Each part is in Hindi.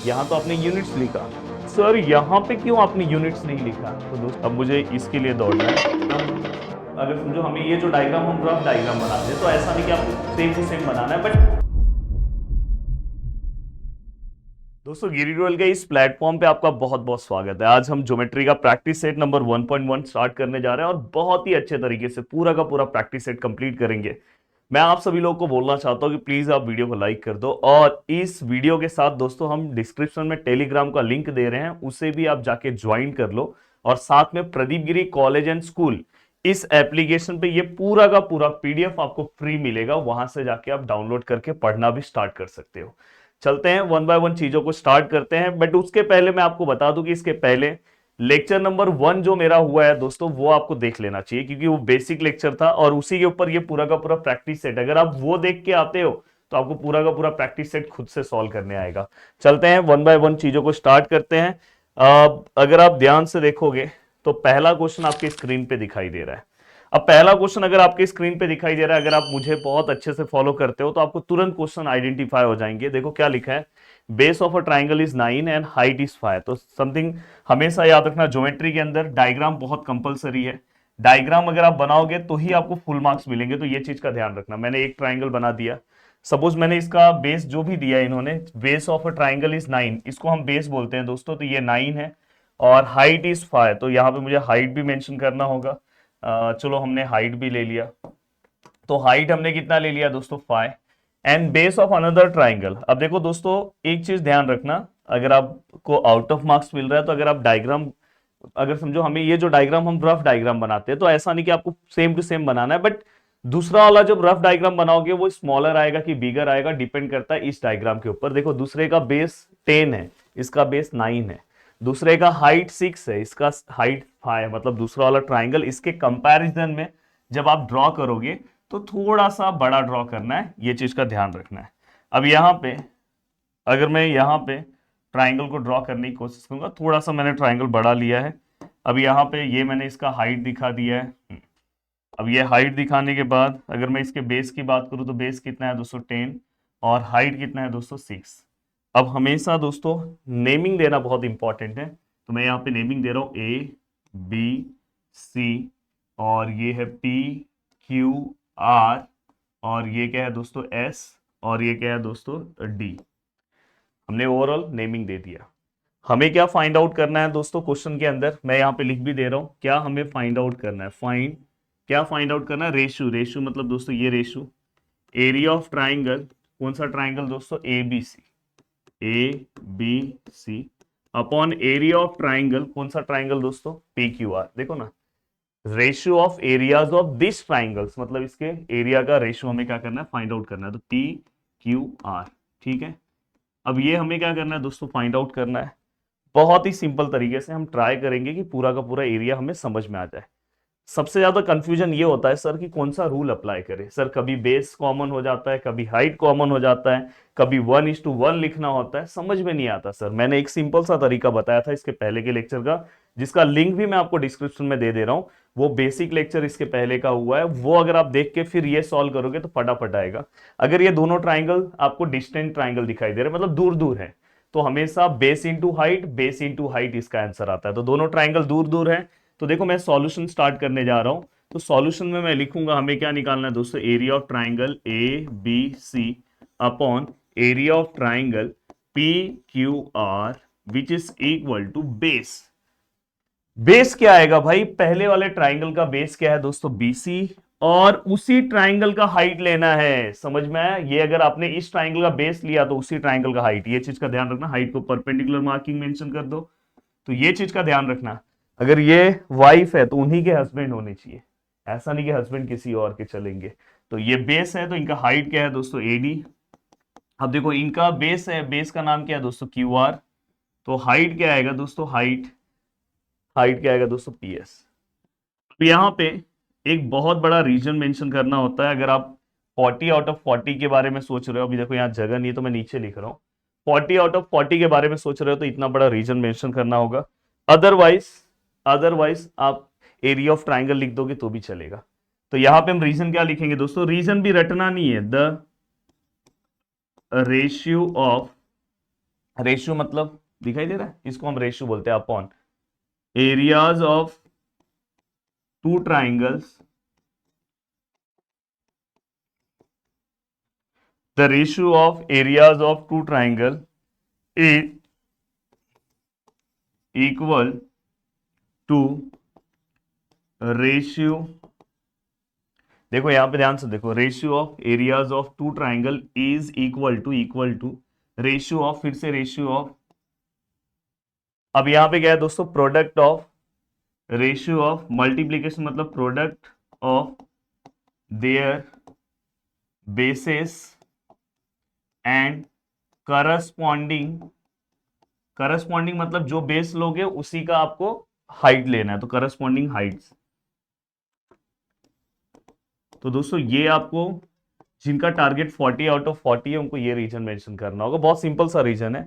यहाँ तो आपने यूनिट्स लिखा। सर यहाँ पे क्यों आपने यूनिट्स नहीं लिखा? तो दोस्त अब मुझे इसके लिए दौड़ना है। अगर समझो हमें ये जो डायग्राम हम रफ डायग्राम बनाते हैं तो ऐसा नहीं कि आपको सेम टू सेम बनाना है, बट दोस्तों गिरी रोयल के इस प्लेटफॉर्म पे आपका बहुत बहुत स्वागत है। आज हम ज्योमेट्री का प्रैक्टिस सेट नंबर 1.1 स्टार्ट करने जा रहे हैं और बहुत ही अच्छे तरीके से पूरा का पूरा प्रैक्टिस सेट कंप्लीट करेंगे। मैं आप सभी लोगों को बोलना चाहता हूं कि प्लीज आप वीडियो को लाइक कर दो, और इस वीडियो के साथ दोस्तों हम डिस्क्रिप्शन में टेलीग्राम का लिंक दे रहे हैं, उसे भी आप जाके ज्वाइन कर लो। और साथ में प्रदीप गिरी कॉलेज एंड स्कूल इस एप्लीकेशन पे ये पूरा का पूरा पीडीएफ आपको फ्री मिलेगा, वहां से जाके आप डाउनलोड करके पढ़ना भी स्टार्ट कर सकते हो। चलते हैं वन बाय वन चीजों को स्टार्ट करते हैं, बट उसके पहले मैं आपको बता दूं कि इसके पहले लेक्चर नंबर 1 जो मेरा हुआ है दोस्तों, वो आपको देख लेना चाहिए, क्योंकि वो बेसिक लेक्चर था और उसी के ऊपर ये पूरा का पूरा प्रैक्टिस सेट। अगर आप वो देख के आते हो तो आपको पूरा का पूरा प्रैक्टिस सेट खुद से सॉल्व करने आएगा। चलते हैं वन बाय वन चीजों को स्टार्ट करते हैं। अगर आप ध्यान से देखोगे तो पहला क्वेश्चन आपकी स्क्रीन पे दिखाई दे रहा है। अब पहला क्वेश्चन अगर आपके स्क्रीन पे दिखाई दे रहा है, अगर आप मुझे बहुत अच्छे से फॉलो करते हो तो आपको तुरंत क्वेश्चन आइडेंटिफाई हो जाएंगे। देखो क्या लिखा है, base of a triangle is 9 and height is 5। तो समथिंग हमेशा याद रखना, ज्योमेट्री के अंदर डायग्राम बहुत कंपलसरी है। डायग्राम अगर आप बनाओगे तो ही आपको फुल मार्क्स मिलेंगे, तो ये चीज का ध्यान रखना। मैंने एक ट्राइंगल बना दिया, सपोज मैंने इसका बेस जो भी दिया इन्होंने, base of a triangle is 9, इसको हम बेस बोलते हैं दोस्तों, तो ये 9 है और हाइट इज 5। तो यहाँ पे मुझे हाइट भी मेंशन करना होगा। चलो हमने हाइट भी ले लिया, तो हाइट हमने कितना ले लिया दोस्तों 5 and base of another triangle. अब देखो दोस्तों एक चीज ध्यान रखना, अगर आपको आउट ऑफ मार्क्स मिल रहा है तो अगर आप डायग्राम, अगर समझो हमें ये जो डायग्राम हम रफ डायग्राम बनाते हैं तो ऐसा नहीं कि आपको सेम टू सेम बनाना है, बट दूसरा वाला जब रफ डायग्राम बनाओगे वो स्मॉलर आएगा कि बिगर आएगा, डिपेंड करता है इस डायग्राम के ऊपर। देखो दूसरे का बेस 10 है, इसका बेस 9 है, दूसरे का हाइट 6 है, इसका हाइट 5 है, मतलब दूसरा वाला ट्राइंगल इसके कंपैरिजन में जब आप ड्रॉ करोगे तो थोड़ा सा बड़ा ड्रॉ करना है, ये चीज का ध्यान रखना है। अब यहाँ पे अगर मैं यहाँ पे ट्राइंगल को ड्रॉ करने की कोशिश करूंगा, थोड़ा सा मैंने ट्राइंगल बड़ा लिया है। अब यहाँ पे ये मैंने इसका हाइट दिखा दिया है। अब ये हाइट दिखाने के बाद अगर मैं इसके बेस की बात करूं तो बेस कितना है दोस्तों 10 और हाइट कितना है दोस्तों 6। अब हमेशा दोस्तों नेमिंग देना बहुत इंपॉर्टेंट है, तो मैं यहाँ पे नेमिंग दे रहा हूं A B C, और ये है P Q R, और ये क्या है दोस्तों S, और ये क्या है दोस्तों D। हमने ओवरऑल नेमिंग दे दिया। हमें क्या फाइंड आउट करना है दोस्तों क्वेश्चन के अंदर, मैं यहाँ पे लिख भी दे रहा हूँ क्या हमें फाइंड आउट करना है। क्या फाइंड आउट करना है, रेशो। रेशो मतलब दोस्तों ये रेशो, एरिया ऑफ ट्राइंगल, कौन सा ट्राइंगल दोस्तों A B C upon area of triangle, कौन सा ट्राइंगल दोस्तों PQR। देखो ना, ratio of areas of this triangles, मतलब इसके एरिया का रेशियो हमें क्या करना है, फाइंड आउट करना है। तो PQR, ठीक है। अब ये हमें क्या करना है दोस्तों, फाइंड आउट करना है। बहुत ही सिंपल तरीके से हम ट्राई करेंगे कि पूरा का पूरा एरिया हमें समझ में आ जाए। सबसे ज्यादा कंफ्यूजन ये होता है सर कि कौन सा रूल अप्लाई करें। सर कभी बेस कॉमन हो जाता है, कभी हाइट कॉमन हो जाता है, कभी 1:1 लिखना होता है, समझ में नहीं आता सर। मैंने एक सिंपल सा तरीका बताया था इसके पहले के लेक्चर का, जिसका लिंक भी मैं आपको डिस्क्रिप्शन में दे दे रहा हूं। वो बेसिक लेक्चर इसके पहले का हुआ है, वो अगर आप देख के फिर ये सॉल्व करोगे तो फटाफट आएगा। अगर ये दोनों ट्राइंगल आपको डिस्टेंट ट्राइंगल दिखाई दे रहे हैं, मतलब दूर दूर है, तो हमेशा बेस इंटू हाइट इसका आंसर आता है। तो दोनों ट्राइंगल दूर दूर है, तो देखो मैं सॉल्यूशन स्टार्ट करने जा रहा हूं। तो सॉल्यूशन में मैं लिखूंगा हमें क्या निकालना है दोस्तों, area of triangle ABC upon area of triangle PQR which is equal to base. Base क्या आएगा भाई, पहले वाले ट्राइंगल का बेस क्या है दोस्तों BC, और उसी ट्राइंगल का हाइट लेना है। समझ में आया? ये अगर आपने इस ट्राइंगल का बेस लिया तो उसी ट्राइंगल का हाइट, ये चीज का ध्यान रखना। हाइट को परपेंडिकुलर मार्किंग मेंशन कर दो, तो ये चीज का ध्यान रखना। अगर ये वाइफ है तो उन्हीं के हस्बैंड होने चाहिए, ऐसा नहीं कि हस्बैंड किसी और के चलेंगे। तो ये बेस है तो इनका हाइट क्या है दोस्तों AD। अब देखो इनका बेस है, बेस का नाम क्या है दोस्तों QR, तो हाइट क्या आएगा दोस्तों, हाइट क्या आएगा दोस्तों PS। तो यहाँ पे एक बहुत बड़ा रीजन मेंशन करना होता है। अगर आप 40 आउट ऑफ 40 के बारे में सोच रहे हो, अभी देखो यहाँ जगह नहीं है तो मैं नीचे लिख रहा हूँ, 40 आउट ऑफ 40 के बारे में सोच रहे हो तो इतना बड़ा रीजन मेंशन करना होगा। अदरवाइज अदरवाइज आप एरिया ऑफ ट्राइंगल लिख दोगे तो भी चलेगा। तो यहां पे हम रीजन क्या लिखेंगे दोस्तों, रीजन भी रटना नहीं है, द रेशियो ऑफ रेशियो मतलब दिखाई दे रहा है, इसको हम रेशियो बोलते हैं upon areas of two triangles, the ratio of areas of two triangle is equal to ratio, देखो यहां पे ध्यान से देखो, ratio of areas of two triangle is equal to ratio of, फिर से रेशियो ऑफ, अब यहां पे क्या है दोस्तों, product of, ratio of multiplication मतलब product of their bases and corresponding, corresponding मतलब जो बेस लोगे उसी का आपको हाइट लेना है, तो करस्पॉन्डिंग हाइट्स। तो दोस्तों ये आपको, जिनका टारगेट 40 आउट ऑफ 40 है उनको ये रीजन मेंशन करना होगा, बहुत सिंपल सा रीजन है।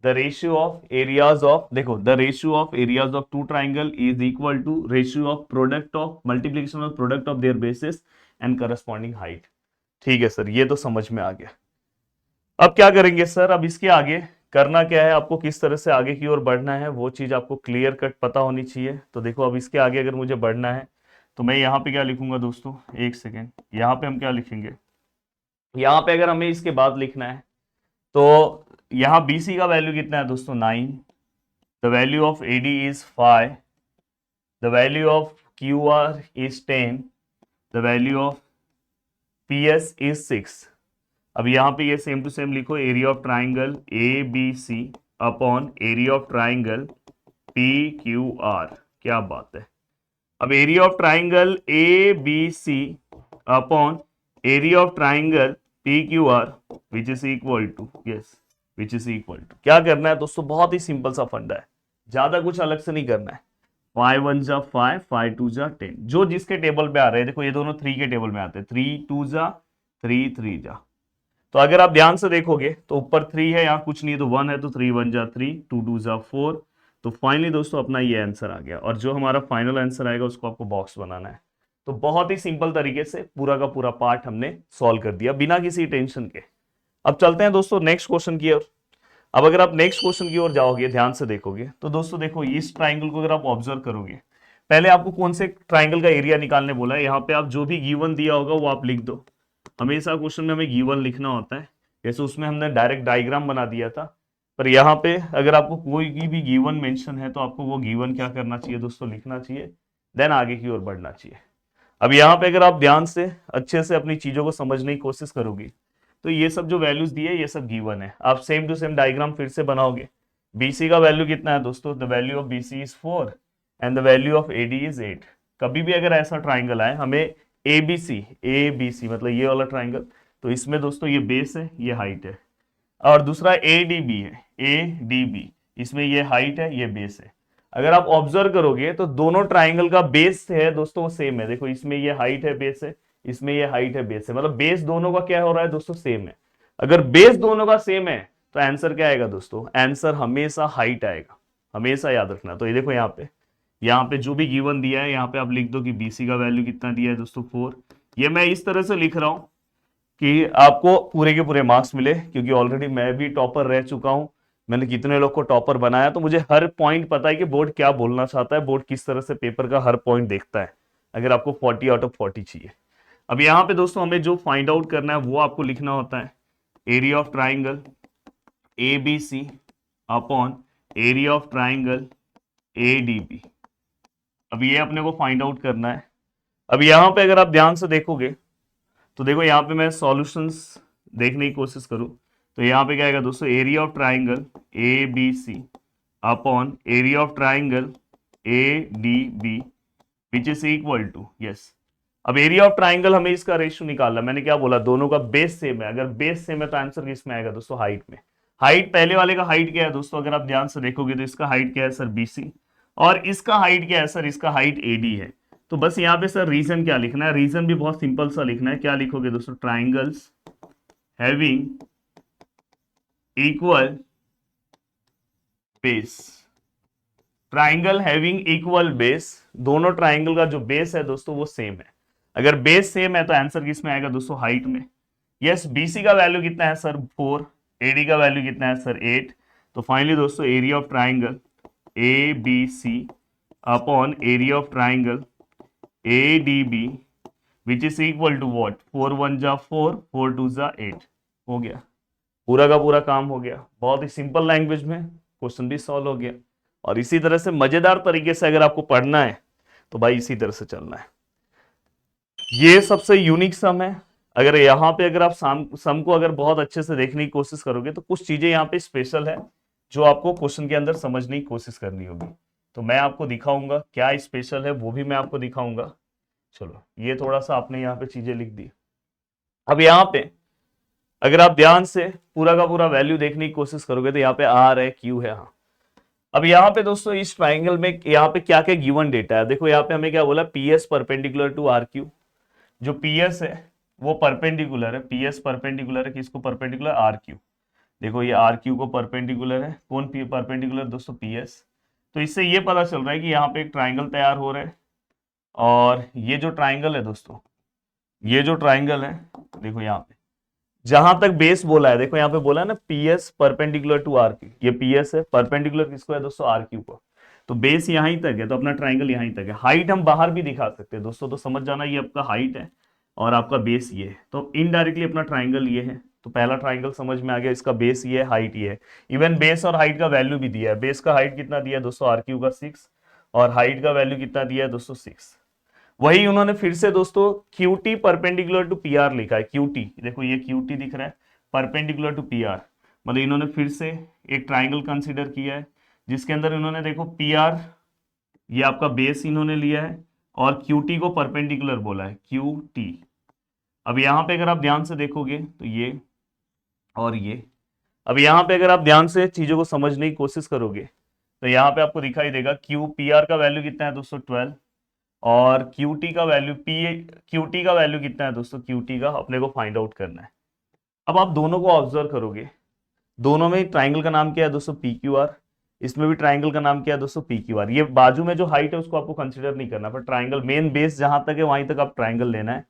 The ratio of areas of, देखो the ratio of areas of two triangle is equal to ratio of product of multiplication of product of their bases and corresponding height. ठीक है सर, ये तो समझ में आ गया। अब क्या करेंगे सर, अब इसके आगे करना क्या है, आपको किस तरह से आगे की ओर बढ़ना है वो चीज आपको क्लियर कट पता होनी चाहिए। तो देखो अब इसके आगे अगर मुझे बढ़ना है तो मैं यहाँ पे क्या लिखूंगा दोस्तों, एक सेकेंड, यहाँ पे हम क्या लिखेंगे, यहाँ पे अगर हमें इसके बाद लिखना है तो यहाँ BC का वैल्यू कितना है दोस्तों, 9, the value of AD is 5, the value of QR is 10, the value of PS is 6। अब यहाँ पे ये सेम टू सेम लिखो, area of triangle ABC upon area of triangle PQR, क्या बात है। अब area of triangle ABC upon area of triangle PQR which is equal to, yes which is equal to, क्या करना है दोस्तों, बहुत ही सिंपल सा फंडा है, ज्यादा कुछ अलग से नहीं करना है। 5 1 जा 5, 5 2 जा 10, जो जिसके टेबल पे आ रहे हैं, देखो ये दोनों 3 के टेबल में आते हैं, 3 2 जा 3 3 जा, तो अगर आप ध्यान से देखोगे तो ऊपर 3 है, यहाँ कुछ नहीं है तो 1 है, तो 3 1 जा 3, 2 2 जा 4, तो फाइनली दोस्तों अपना ये आंसर आ गया। और जो हमारा फाइनल आंसर आएगा उसको आपको बॉक्स बनाना है। तो बहुत ही सिंपल तरीके से पूरा का पूरा पार्ट हमने सॉल्व कर दिया बिना किसी टेंशन के। अब चलते हैं दोस्तों नेक्स्ट क्वेश्चन की ओर। अब अगर आप नेक्स्ट क्वेश्चन की ओर जाओगे, ध्यान से देखोगे तो दोस्तों देखो इस ट्राइंगल को अगर आप ऑब्जर्व करोगे, पहले आपको कौन से ट्राइंगल का एरिया निकालने बोला है, यहाँ पे आप जो भी गिवन दिया होगा वो आप लिख दो। हमेशा क्वेश्चन में हमें गिवन लिखना होता है, जैसे उसमें हमने डायरेक्ट डायग्राम बना दिया था, पर यहाँ पे अगर आपको कोई भी गिवन मेंशन है तो आपको वो गिवन क्या करना चाहिए दोस्तों, लिखना चाहिए, देन आगे की ओर बढ़ना चाहिए। अब यहाँ पे अगर आप ध्यान से अच्छे से अपनी चीजों को समझने की कोशिश करोगे तो ये सब जो वैल्यूज दिए ये सब गिवन है, आप सेम टू सेम डायग्राम फिर से बनाओगे। BC का वैल्यू कितना है दोस्तों, the value of BC is 4 and the value of AD is 8। कभी भी अगर ऐसा ट्राइंगल आए, हमें ABC मतलब ये वाला ट्राइंगल, तो इसमें दोस्तों ये बेस है, ये हाइट है, और दूसरा ADB है, ADB इसमें ये हाइट है, ये बेस है। अगर आप ऑब्जर्व करोगे तो दोनों ट्राइंगल का बेस है दोस्तों वो सेम है, देखो इसमें ये हाइट है बेस है, इसमें ये हाइट है बेस है, मतलब बेस दोनों का क्या हो रहा है दोस्तों, सेम है। अगर बेस दोनों का सेम है तो आंसर क्या आएगा दोस्तों, आंसर हमेशा हाइट आएगा, हमेशा याद रखना। तो ये देखो यहाँ पे जो भी गिवन दिया है यहाँ पे आप लिख दो कि BC का वैल्यू कितना दिया है दोस्तों 4। ये मैं इस तरह से लिख रहा हूं कि आपको पूरे के पूरे मार्क्स मिले, क्योंकि ऑलरेडी मैं भी टॉपर रह चुका हूं, मैंने कितने लोग को टॉपर बनाया, तो मुझे हर पॉइंट पता है कि बोर्ड क्या बोलना चाहता है, बोर्ड किस तरह से पेपर का हर पॉइंट देखता है, अगर आपको 40 आउट ऑफ 40 चाहिए। अब यहाँ पे दोस्तों हमें जो फाइंड आउट करना है वो आपको लिखना होता है, area of triangle ABC upon area of triangle ADB। अब ये अपने को फाइंड आउट करना है। अब यहाँ पे अगर आप ध्यान से देखोगे तो देखो यहाँ पे मैं सॉल्यूशंस देखने की कोशिश करूं तो यहाँ पे क्या आएगा दोस्तों, area of triangle ABC upon area of triangle ADB which is equal to, yes. अब एरिया ऑफ ट्राइंगल हमें इसका रेशियो निकालना, मैंने क्या बोला, दोनों का बेस सेम है, अगर बेस सेम है तो आंसर किसमें आएगा दोस्तों, हाइट में। हाइट पहले वाले का हाइट क्या है दोस्तों, अगर आप ध्यान से देखोगे तो इसका हाइट क्या है सर BC, और इसका हाइट क्या है सर, इसका हाइट AD है। तो बस यहाँ पे सर रीजन क्या लिखना है, रीजन भी बहुत सिंपल सा लिखना है, क्या लिखोगे दोस्तों, triangles having equal base, triangle having equal base, दोनों ट्राइंगल का जो बेस है दोस्तों वो सेम है। अगर बेस सेम है तो आंसर किस में आएगा दोस्तों, हाइट में। यस BC का वैल्यू कितना है सर 4, AD का वैल्यू कितना है सर 8, तो फाइनली दोस्तों area of triangle A B C upon area of triangle A D B which is equal to what, 4 1 जा 4, 4 2 जा 8। हो गया, पूरा का पूरा काम हो गया। बहुत ही सिंपल लैंग्वेज में क्वेश्चन भी सॉल्व हो गया। और इसी तरह से मजेदार तरीके से अगर आपको पढ़ना है तो भाई इसी तरह से चलना है। ये सबसे यूनिक सम है। अगर यहाँ पे अगर आप सम को अगर बहुत अच्छे से देखने की कोशिश करोगे तो कुछ चीजें यहाँ पे स्पेशल है जो आपको क्वेश्चन के अंदर समझने की कोशिश करनी होगी। तो मैं आपको दिखाऊंगा क्या स्पेशल है, वो भी मैं आपको दिखाऊंगा। चलो ये थोड़ा सा आपने यहाँ पे चीजें लिख दी। अब यहाँ पे अगर आप ध्यान से पूरा का पूरा वैल्यू देखने की कोशिश करोगे तो यहाँ पे आर है, क्यू है। हाँ, अब यहाँ पे दोस्तों इस ट्राइंगल में यहाँ पे क्या क्या गिवन डेटा है देखो। यहाँ पे हमें क्या बोला, P S perpendicular to R Q. जो पी एस है वो परपेंडिकुलर है, पी एस परपेंडिकुलर है किसको, परपेंडिकुलर आर क्यू। देखो ये आर क्यू को परपेंडिकुलर है, कौन परपेंडिकुलर दोस्तों, पी एस। तो इससे ये पता चल रहा है कि यहाँ पे एक ट्राइंगल तैयार हो रहा है। और ये जो ट्राइंगल है दोस्तों, ये जो ट्राइंगल है देखो यहाँ पे जहां तक बेस बोला है, देखो यहाँ पे बोला है ना P S perpendicular to R Q. ये पी एस है, परपेंडिकुलर किसको है दोस्तों, आर क्यू को। तो बेस यहीं तक है, तो अपना ट्राइंगल यहीं तक है। हाइट हम बाहर भी दिखा सकते हैं दोस्तों, तो समझ जाना ये आपका हाइट है और आपका बेस ये है। तो इनडायरेक्टली अपना ट्राइंगल ये है। तो पहला ट्राइंगल समझ में आ गया, इसका बेस ये है, हाइट ये है। इवन बेस और हाइट का वैल्यू भी दिया है। बेस का हाइट कितना दिया है दोस्तों, आर क्यू का 6, और हाइट का वैल्यू कितना दिया है दोस्तों, 6। वही उन्होंने फिर से दोस्तों QT परपेंडिकुलर टू PR लिखा है। QT देखो ये QT दिख रहा है, परपेंडिकुलर टू PR। मतलब इन्होंने फिर से एक ट्राइंगल कंसीडर किया है जिसके अंदर इन्होंने देखो PR ये आपका बेस इन्होंने लिया है और QT को परपेंडिकुलर बोला है, QT। अब यहाँ पे अगर आप ध्यान से देखोगे तो ये और ये, अब यहाँ पे अगर आप ध्यान से चीजों को समझने की कोशिश करोगे तो यहाँ पे आपको दिखाई देगा PR का वैल्यू कितना है दोस्तों, 12। और QT का वैल्यू QT का वैल्यू कितना है दोस्तों, QT का अपने को फाइंड आउट करना है। अब आप दोनों को ऑब्जर्व करोगे, दोनों में ट्राइंगल का नाम क्या है दोस्तों, PQR। इसमें भी ट्राइंगल का नाम क्या है दोस्तों, PQR। ये बाजू में जो हाइट है उसको आपको कंसिडर नहीं करना, पर ट्राइंगल मेन बेस जहां तक है वहीं तक आप ट्राइंगल लेना है।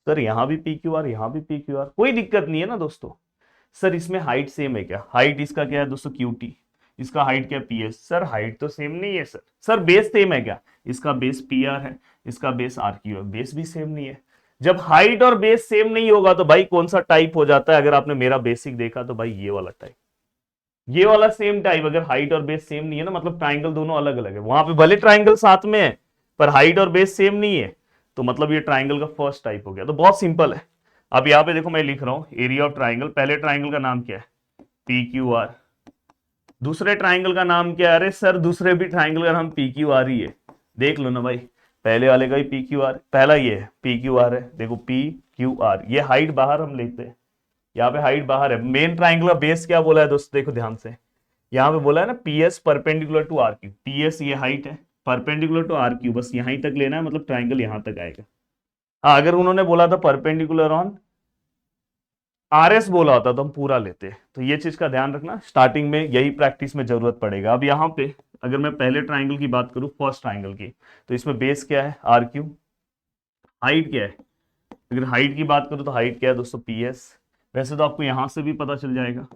सर यहाँ भी PQR, यहाँ भी PQR, कोई दिक्कत नहीं है ना दोस्तों। सर इसमें हाइट सेम है क्या, हाइट इसका क्या है दोस्तों, QT। इसका हाइट क्या, PS। सर हाइट तो सेम नहीं है। सर बेस सेम है क्या, इसका बेस PR है, इसका बेस RQ है, बेस भी सेम नहीं है। जब हाइट और बेस सेम नहीं होगा तो भाई कौन सा टाइप हो जाता है, अगर आपने मेरा बेसिक देखा तो भाई ये वाला टाइप, ये वाला सेम टाइप। अगर हाइट और बेस सेम नहीं है ना, मतलब ट्राइंगल दोनों अलग अलग है। वहां पे भले ट्राइंगल साथ में है पर हाइट और बेस सेम नहीं है, तो मतलब ये ट्राइंगल का फर्स्ट टाइप हो गया। तो बहुत सिंपल है। अब यहाँ पे देखो मैं लिख रहा हूं एरिया ऑफ ट्राइंगल। पहले ट्राइंगल का नाम क्या है, PQR। दूसरे ट्राइंगल का नाम क्या है, अरे सर दूसरे भी ट्राइंगल का नाम PQR ही है। देख लो ना भाई, पहले वाले का ही PQR, पहला ये है PQR है। देखो PQR, ये हाइट बाहर हम लेते हैं, यहाँ पे हाइट बाहर है। मेन ट्राइंगल का बेस क्या बोला है दोस्तों, देखो ध्यान से, यहाँ पे बोला है ना PS perpendicular to RQ। PS ये हाइट है, परपेंडिकुलर टू RQ, बस यहीं तक लेना है, मतलब ट्राइंगल यहां तक आएगा। हाँ, अगर उन्होंने बोला था परपेंडिकुलर ऑन RS बोला होता तो हम पूरा लेते। तो ये चीज का ध्यान रखना, स्टार्टिंग में यही प्रैक्टिस में जरूरत पड़ेगा। अब यहाँ पे अगर मैं पहले ट्राइंगल की बात करूं, फर्स्ट ट्राइंगल की, तो इसमें बेस क्या है, RQ। हाइट क्या है, अगर हाइट की बात करूं तो हाइट क्या है दोस्तों, PS। वैसे तो आपको यहां से भी पता चल जाएगा।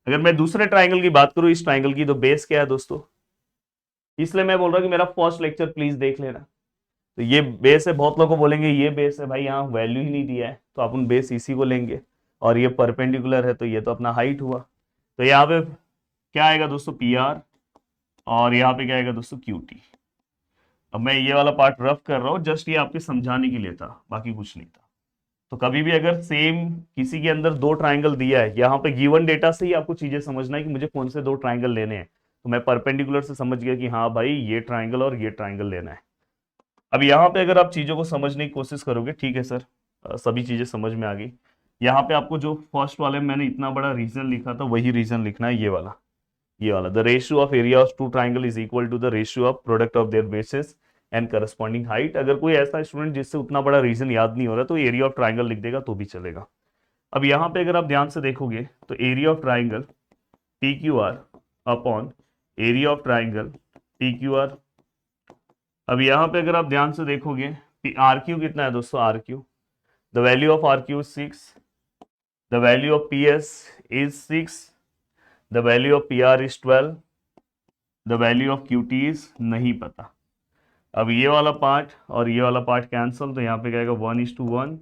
अगर मैं दूसरे ट्राइंगल की बात करूं, इस ट्राइंगल की, तो बेस क्या है दोस्तों। इसलिए मैं बोल रहा हूं कि मेरा फर्स्ट लेक्चर प्लीज देख लेना। तो ये बेस है, बहुत लोगों को बोलेंगे ये बेस है, भाई यहाँ वैल्यू ही नहीं दिया है, तो अपन बेस इसी को लेंगे। और ये परपेंडिकुलर है तो ये तो अपना हाइट हुआ। तो यहाँ पे क्या आएगा दोस्तों, PR। और यहाँ पे क्या आएगा दोस्तों, QT। अब मैं ये वाला पार्ट रफ कर रहा हूँ, जस्ट ये आपके समझाने के लिए था, बाकी कुछ नहीं था। तो कभी भी अगर सेम किसी के अंदर दो ट्राइंगल दिया है, यहाँ पे गिवन डेटा से ही आपको चीजें समझना है कि मुझे कौन से दो ट्राइंगल लेने हैं। तो मैं परपेंडिकुलर से समझ गया कि हाँ भाई ये ट्राइंगल और ये ट्राइंगल लेना है। अब यहाँ पे अगर आप चीजों को समझने की कोशिश करोगे, ठीक है सर, सभी चीजें समझ में आ गई। यहाँ पे आपको जो फर्स्ट वाले में मैंने इतना बड़ा रीजन लिखा था वही रीजन लिखना है, ये वाला, ये वाला। The ratio of area of two triangle is equal to the ratio of product of their bases and corresponding height. अगर कोई ऐसा स्टूडेंट जिससे उतना बड़ा रीजन याद नहीं हो रहा तो एरिया ऑफ ट्राइंगल लिख देगा तो भी चलेगा। अब यहाँ पे अगर आप ध्यान से देखोगे तो area of triangle PQR upon area of triangle PQR। अब यहाँ पे अगर आप ध्यान से देखोगे RQ कितना है दोस्तों, RQ, the value of RQ is 6, the value of PS is 6, the value of P R is 12, the value of Q T is नहीं पता। अब ये वाला पार्ट और ये वाला पार्ट कैंसिल, तो यहाँ पे क्या आएगा 1:1,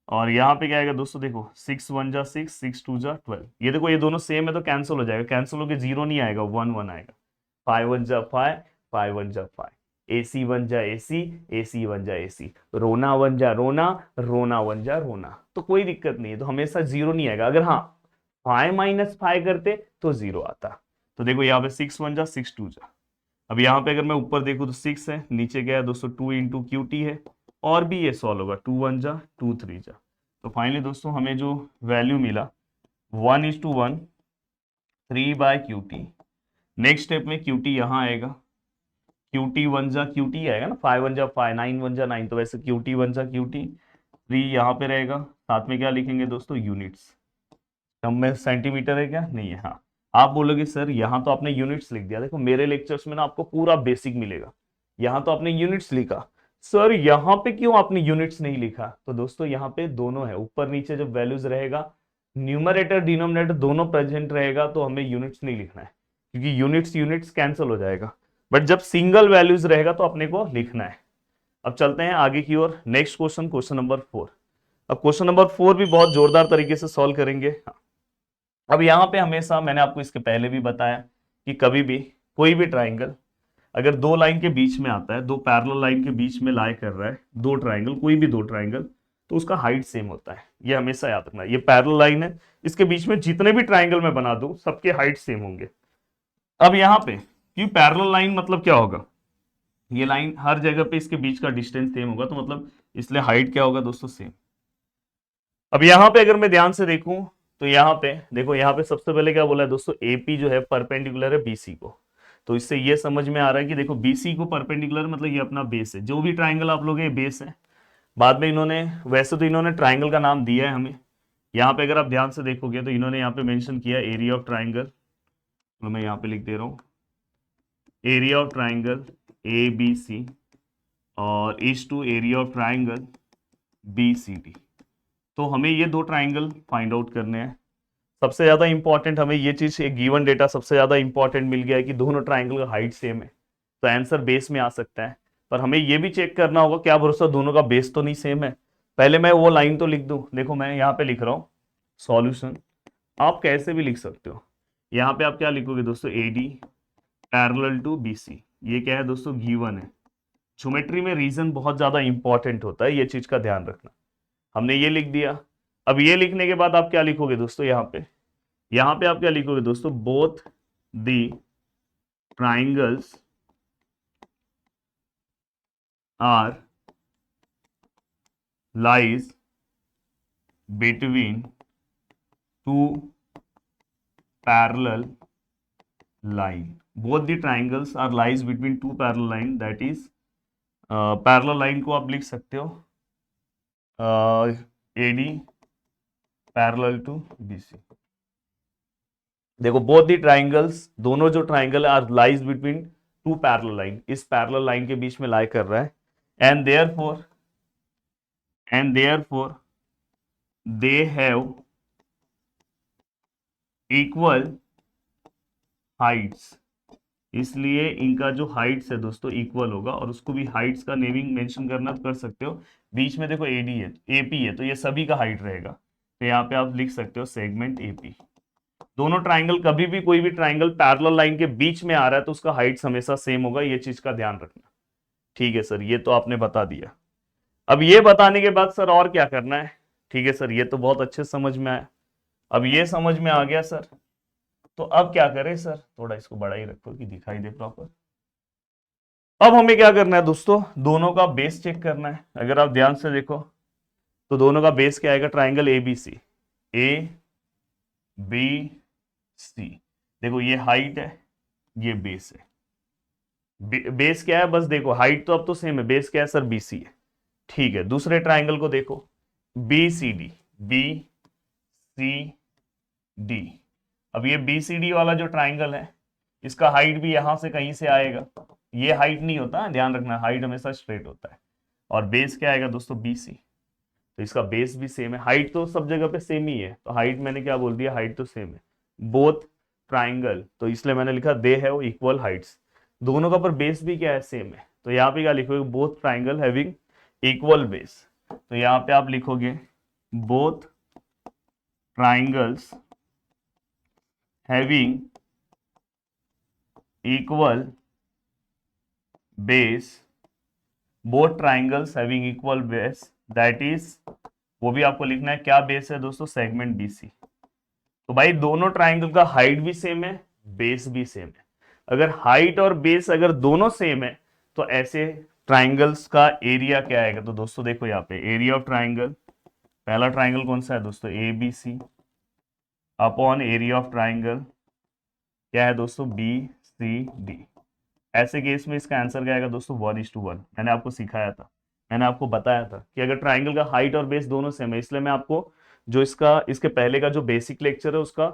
और यहाँ पे क्या आएगा दोस्तों, देखो 6 1 जा 6, 6 2 जा 12, ये देखो ये दोनों सेम है तो कैंसिल हो जाएगा, कैंसिल होकर 0 नहीं आएगा, 1 1 आएगा। 5 1 जा 5, 5 1 जा 5, AC 1 जा AC, AC 1 जा AC, रोना 1 जा रोना, रोना 1 जा रोना, तो कोई दिक्कत नहीं है, तो हमेशा 0 नहीं आएगा। अगर हाँ 5 - 5 करते तो 0 आता। तो देखो यहाँ पे 6 1 जा 6 2 जा। अब यहाँ पे अगर मैं ऊपर देखूँ तो 6 है, नीचे क्या है दोस्तों 2 × QT है, और भी ये सॉल्व होगा 2 1 जा 2 3 जा। तो फाइनली दोस्तों हमें जो वैल्यू मिला 1:1 3/QT। नेक्स्ट स्टेप में QT यहाँ आएगा, QT 1 जा QT आएगा ना, 5 1 जा 5, 9 1 जा 9, तो वैसे QT 1 जा QT, 3 यहाँ पे रहेगा, साथ में क्या लिखेंगे दोस्तों यूनिट्स। कम में सेंटीमीटर है क्या, नहीं है। हाँ आप बोलोगे सर यहाँ तो आपने यूनिट्स लिख दिया, देखो मेरे लेक्चर्स में ना आपको पूरा बेसिक मिलेगा, यहाँ तो आपने यूनिट्स लिखा, सर यहाँ पे क्यों आपने यूनिट्स नहीं लिखा, तो दोस्तों यहाँ पे दोनों है, ऊपर नीचे जब वैल्यूज रहेगा, न्यूमरेटर डिनोमिनेटर दोनों प्रेजेंट रहेगा, तो हमें यूनिट्स नहीं लिखना है, क्योंकि यूनिट्स यूनिट्स कैंसिल हो जाएगा, बट जब सिंगल वैल्यूज रहेगा तो अपने को लिखना है। अब चलते हैं आगे की ओर, नेक्स्ट क्वेश्चन, क्वेश्चन नंबर 4। अब क्वेश्चन नंबर 4 भी बहुत जोरदार तरीके से सॉल्व करेंगे। हाँ। अब यहाँ पे हमेशा मैंने आपको इसके पहले भी बताया कि कभी भी कोई भी ट्राइंगल अगर दो लाइन के बीच में आता है, दो पैरेलल लाइन के बीच में लाई कर रहा है, दो ट्राइंगल, कोई भी दो ट्राइंगल, तो उसका हाइट सेम होता है, ये हमेशा याद रखना। ये पैरेलल लाइन है, इसके बीच में जितने भी ट्राइंगल मैं बना दूं सबके हाइट सेम होंगे। अब यहाँ पे क्यों पैरेलल लाइन मतलब क्या होगा, ये लाइन हर जगह पे इसके बीच का डिस्टेंस सेम होगा, तो मतलब इसलिए हाइट क्या होगा दोस्तों, सेम। अब यहाँ पे अगर मैं ध्यान से देखूं तो यहाँ पे देखो, यहाँ पे सबसे पहले क्या बोला है दोस्तों, एपी जो है परपेंडिकुलर है बीसी को, तो इससे ये समझ में आ रहा है कि देखो बीसी को परपेंडिकुलर मतलब ये अपना बेस है, जो भी ट्राइंगल आप लोग ये बेस है। बाद में इन्होंने, वैसे तो इन्होंने ट्राइंगल का नाम दिया है हमें, यहाँ पे अगर आप ध्यान से देखोगे तो इन्होंने यहाँ पे मेंशन किया एरिया ऑफ ट्राइंगल, तो मैं यहाँ पे लिख दे रहा हूँ एरिया ऑफ ट्राइंगल ABC और is to area of triangle BCD। तो हमें ये दो ट्राइंगल फाइंड आउट करने हैं। सबसे ज्यादा इंपॉर्टेंट हमें ये चीज, एक गिवन डेटा सबसे ज्यादा इंपॉर्टेंट मिल गया है कि दोनों ट्राइंगल का हाइट सेम है, तो आंसर बेस में आ सकता है। पर हमें ये भी चेक करना होगा, क्या भरोसा दोनों का बेस तो नहीं सेम है। पहले मैं वो लाइन तो लिख दूं, देखो मैं यहाँ पे लिख रहा हूँ सॉल्यूशन, आप कैसे भी लिख सकते हो। यहाँ पे आप क्या लिखोगे दोस्तों, AD पैरेलल टू BC, ये क्या है दोस्तों, गिवन है। ज्योमेट्री में रीजन बहुत ज्यादा इंपॉर्टेंट होता है, ये चीज का ध्यान रखना। हमने ये लिख दिया। अब ये लिखने के बाद आप क्या लिखोगे दोस्तों, यहाँ पे आप क्या लिखोगे दोस्तों, both the triangles are lies between two parallel line, both the triangles are lies between two parallel line, that is parallel line को आप लिख सकते हो AD पैरेलल टू BC। देखो बोथ दी ट्राइंगल्स, दोनों जो triangle are lies between two parallel line, इस पैरेलल लाइन के बीच में लाई कर रहा है, and therefore they have equal heights, इसलिए इनका जो हाइट्स है दोस्तों इक्वल होगा, और उसको भी हाइट्स का नेमिंग मेंशन करना तो कर सकते हो। बीच में देखो AD है, AP है, तो ये सभी का हाइट रहेगा, तो यहाँ पे आप लिख सकते हो सेगमेंट AP। दोनों ट्राइंगल, कभी भी कोई भी ट्राइंगल पैरेलल लाइन के बीच में आ रहा है तो उसका हाइट्स हमेशा सेम होगा, ये चीज का ध्यान रखना। ठीक है सर, ये तो आपने बता दिया। अब ये बताने के बाद सर और क्या करना है, ठीक है सर ये तो बहुत अच्छे समझ में आया, अब ये समझ में आ गया सर, तो अब क्या करें सर, थोड़ा इसको बड़ा ही रखो कि दिखाई दे प्रॉपर। अब हमें क्या करना है दोस्तों, दोनों का बेस चेक करना है। अगर आप ध्यान से देखो तो दोनों का बेस क्या आएगा, ट्राइंगल ABC, ABC, देखो ये हाइट है, ये बेस है। बेस क्या है, बस देखो हाइट तो अब तो सेम है, बेस क्या है सर, BC है। ठीक है, दूसरे ट्राइंगल को देखो BCD, BCD। अब ये BCD वाला जो ट्राइंगल है, इसका हाइट भी यहां से कहीं से आएगा, ये हाइट नहीं होता, ध्यान रखना, हाइट हमेशा स्ट्रेट होता है। और बेस क्या आएगा दोस्तों, BC, तो इसका बेस भी सेम है। हाइट तो सब जगह पे सेम ही है, तो हाइट मैंने क्या बोल दिया, हाइट तो सेम है। बोथ ट्राइंगल, तो इसलिए मैंने लिखा दे हैव इक्वल हाइट्स। दोनों का पर बेस भी क्या है, सेम है। तो यहाँ पे क्या लिखोगे, both triangle having equal base. तो यहाँ पे आप लिखोगे both triangles having equal base, both triangles having equal base, that is, वो भी आपको लिखना है क्या बेस है दोस्तों, सेगमेंट बीसी। तो भाई दोनों ट्राइंगल का हाइट भी सेम है, बेस भी सेम है। अगर हाइट और बेस अगर दोनों सेम है तो ऐसे ट्राइंगल्स का एरिया क्या आएगा। तो दोस्तों देखो यहाँ पे एरिया ऑफ ट्राइंगल, पहला ट्राइंगल कौन सा है दोस्तों, A B C upon area of triangle क्या है दोस्तों, बी सी डी। ऐसे केस में इसका आंसर क्या आएगा दोस्तों, 1:1। मैंने आपको सिखाया था, मैंने आपको बताया था कि अगर ट्राइंगल का हाइट और बेस दोनों सेम है, इसलिए मैं आपको जो इसका इसके पहले का जो बेसिक लेक्चर है उसका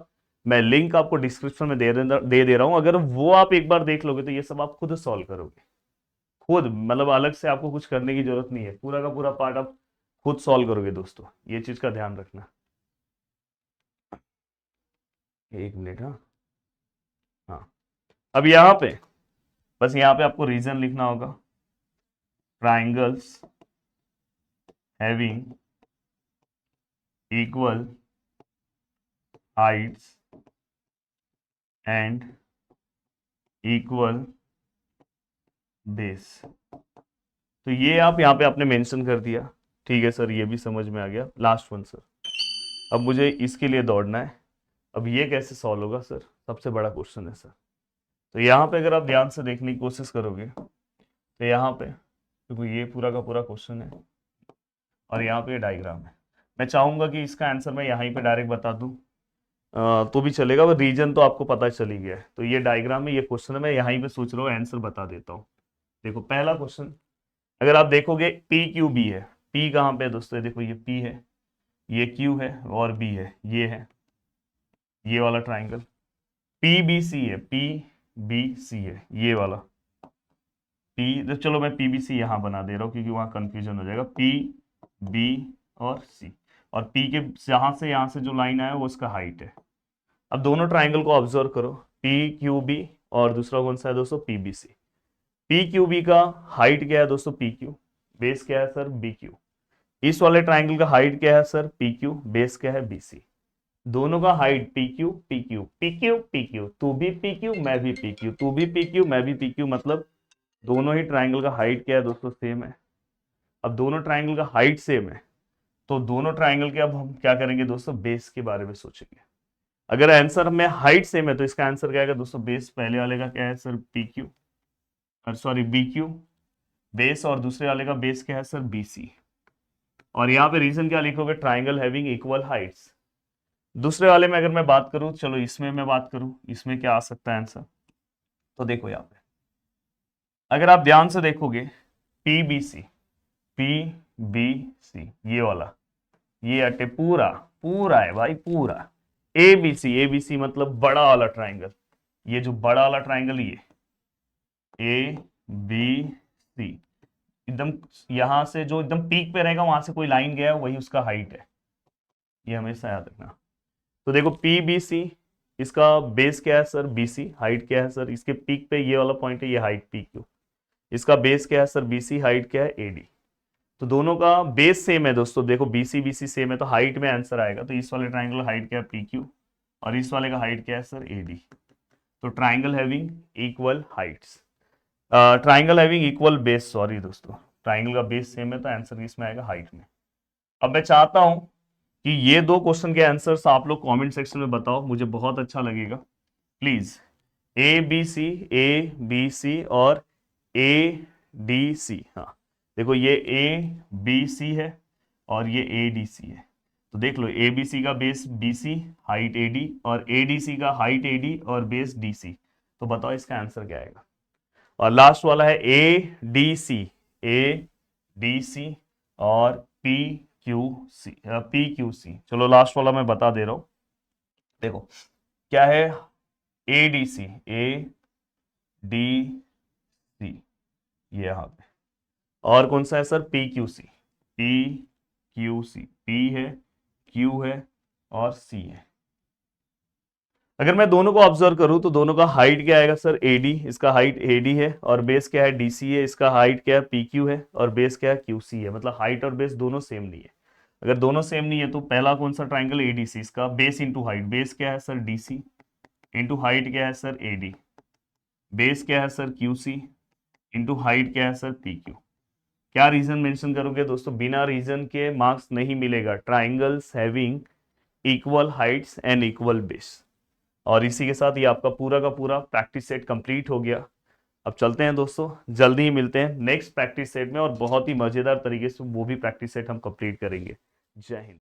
मैं लिंक आपको डिस्क्रिप्शन में दे रहा हूं। अगर वो आप एक बार देख लोगे तो ये सब आप खुद सॉल्व करोगे, खुद, मतलब अलग से आपको कुछ करने की जरूरत नहीं है, पूरा का पूरा पार्ट आप खुद सॉल्व करोगे दोस्तों, ये चीज का ध्यान रखना। एक मिनट, हाँ हाँ। अब यहाँ पे बस यहाँ पे आपको रीजन लिखना होगा, triangles having equal Heights and equal base. तो ये आप यहाँ पे आपने मेंशन कर दिया, ठीक है सर, ये भी समझ में आ गया। लास्ट वन सर, अब मुझे इसके लिए दौड़ना है। अब ये कैसे सॉल्व होगा सर, सबसे बड़ा क्वेश्चन है सर। तो यहाँ पे अगर आप ध्यान से देखने की कोशिश करोगे तो यहाँ पे क्योंकि ये पूरा का पूरा क्वेश्चन है और यहाँ पे डायग्राम है, मैं चाहूंगा कि इसका आंसर मैं यहीं पे डायरेक्ट बता दूं तो भी चलेगा, वो रीजन तो आपको पता चली गया है। तो ये डायग्राम में ये क्वेश्चन है, मैं यहीं पे सोच रहा हूँ आंसर बता देता हूँ। देखो पहला क्वेश्चन, अगर आप देखोगे पी क्यू बी है, पी कहाँ पे है दोस्तों, देखो ये पी है, ये क्यू है और बी है ये वाला ट्राइंगल। पी बी सी है, पी बी सी है ये वाला, पी, तो चलो मैं पीबीसी यहां बना दे रहा हूं क्योंकि वहां कंफ्यूजन हो जाएगा, पी बी और सी, और पी के यहां से जो लाइन आया वो उसका हाइट है। अब दोनों ट्राइंगल को ऑब्जर्व करो, पी क्यू बी, और दूसरा कौन सा है दोस्तों, पीबीसी। पी क्यू बी का हाइट क्या है दोस्तों, पी क्यू, बेस क्या है सर, बी क्यू। इस वाले ट्राइंगल का हाइट क्या है सर, पी क्यू, बेस क्या है, बीसी। दोनों का height P Q P Q P Q P Q, तू भी पी क्यू मैं भी पी क्यू, तू भी पी क्यू मैं भी पी क्यू, मतलब दोनों ही ट्राइंगल का हाइट क्या है दोस्तों, सेम है। अब दोनों ट्राइंगल का हाइट सेम है तो दोनों ट्राइंगल के अब हम क्या करेंगे दोस्तों, बेस के बारे में सोचेंगे। अगर आंसर में हाइट सेम है तो इसका आंसर क्या आएगा दोस्तों, बेस पहले वाले का क्या है sir, P Q, sorry B Q base, और दूसरे वाले का बेस क्या है सर, बी सी। और यहाँ पे रीजन क्या लिखोगे, ट्राइंगल हैविंग इक्वल हाइट्स। दूसरे वाले में अगर मैं बात करूं, चलो इसमें मैं बात करूं, इसमें क्या आ सकता है आंसर। तो देखो यहाँ पे अगर आप ध्यान से देखोगे, P B C, P B C ये वाला, ये अटे पूरा पूरा है भाई पूरा, ए बी सी मतलब बड़ा वाला ट्राइंगल, ये जो बड़ा वाला ट्राइंगल ये ए बी सी, एकदम यहां से जो एकदम पीक पे रहेगा वहां से कोई लाइन गया है वही उसका हाइट है, ये हमेशा याद रखना। तो देखो पी बी सी, इसका बेस क्या है सर, बी सी, हाइट क्या है सर, इसके पीक पे ये वाला पॉइंट है, ये हाइट पी क्यू, इसका बेस क्या है सर, बी सी, हाइट क्या है, एडी। तो दोनों का बेस सेम है दोस्तों, देखो बी सी सेम है तो हाइट में आंसर आएगा। तो इस वाले ट्राइंगल हाइट क्या है, पी क्यू, और इस वाले का हाइट क्या है सर, एडी। तो triangle having equal Heights, triangle having equal base, sorry दोस्तों, ट्राइंगल का बेस सेम है तो आंसर इसमें आएगा हाइट में। अब मैं चाहता हूं कि ये दो क्वेश्चन के आंसर्स आप लोग कमेंट सेक्शन में बताओ, मुझे बहुत अच्छा लगेगा प्लीज। ए बी सी और ए डी सी, हाँ देखो ये ए बी सी है और ये ए डी सी है, तो देख लो ए बी सी का base B C, height A D, और ए डी सी का हाइट ए डी और बेस डी सी। तो बताओ इसका आंसर क्या आएगा। और लास्ट वाला है ए डी सी और पी क्यू सी। चलो लास्ट वाला मैं बता दे रहा हूं, देखो क्या है, ए डी सी, ए डी सी ये यहां पे, और कौन सा है sir, P Q C, P Q C, P है, क्यू है और सी है। अगर मैं दोनों को ऑब्जर्व करूं तो दोनों का हाइट क्या आएगा सर, एडी, इसका हाइट एडी है, और बेस क्या है, डीसी है, इसका हाइट क्या है, पीक्यू है, और बेस क्या है, क्यूसी है। मतलब हाइट और बेस दोनों सेम नहीं है। अगर दोनों सेम नहीं है तो पहला कौन सा ट्राइंगल, एडीसी, इसका बेस इंटू हाइट, बेस क्या है सर डीसी, इंटू हाइट क्या है सर एडी, बेस क्या है सर क्यूसी, इंटू हाइट क्या है सर पीक्यू। क्या रीजन मेंशन करोगे दोस्तों, बिना रीजन के मार्क्स नहीं मिलेगा। Triangles having equal Heights and equal base. और इसी के साथ ये आपका पूरा का पूरा प्रैक्टिस सेट कंप्लीट हो गया। अब चलते हैं दोस्तों, जल्दी ही मिलते हैं नेक्स्ट प्रैक्टिस सेट में, और बहुत ही मजेदार तरीके से वो भी प्रैक्टिस सेट हम कंप्लीट करेंगे। जय हिंद।